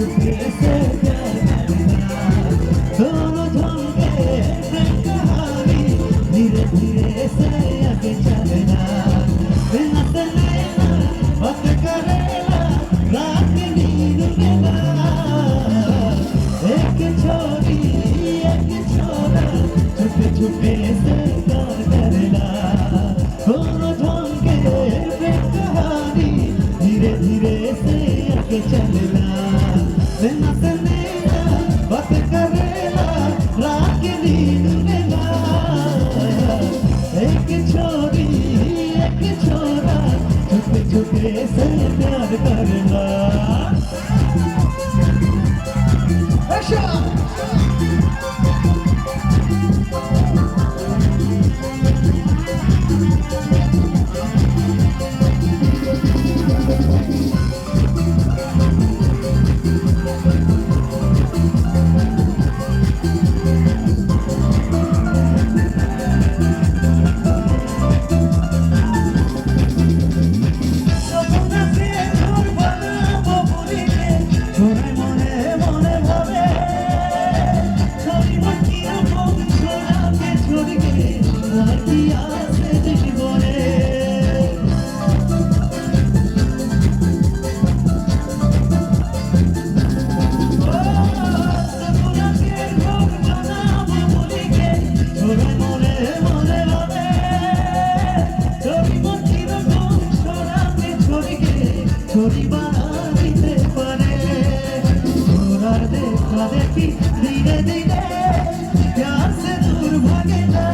छुपके से प्यार करना दोनों थमके प्रेम कहानी धीरे धीरे से आगे चलना बिना चलेना बात करेला रात नींद लेना एक छोरी एक छोरा छुपके छुपके से प्यार करना दोनों थमके प्रेम कहानी धीरे धीरे से आगे चलना बिना चलेना बात करेला रात की नींद लेना एक छोरी एक छोरा छुपके छुपके से प्यार करना छोरी बना दिते परे छोरा देखा देखी धीरे धीरे प्यार से दूर भागेगा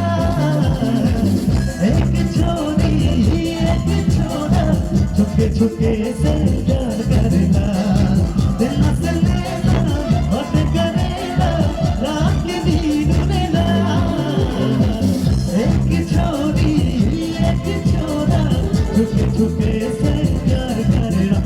एक छोरी एक छोरा छुपके छुपके से प्यार करेगा दिल न से लेना बात करेगा रात की नींद लेना एक छोरी एक छोरा छुपके छुपके से प्यार करेगा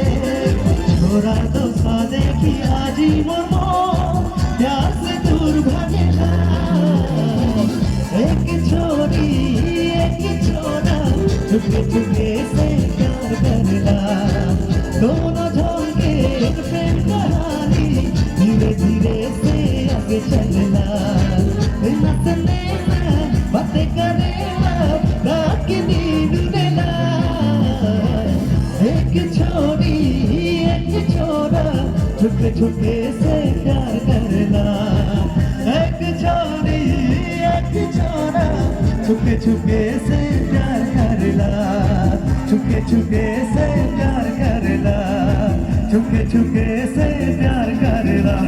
छोरा तो सा देखी आजी मोमो प्यार से दूर भागेगा एक छोरी एक छोरा छुपके छुपके से प्यार करना दोनों झोंके एक प्रेम कहानी धीरे धीरे से आगे चलना बिना चलेना बातें करेला रात की नींद लेना एक छोरी एक छोरा छुपके छुपके से प्यार करना एक छोरी एक छोरा छुपके छुपके से प्यार करना छुपके छुपके से प्यार करना छुपके छुपके से प्यार करना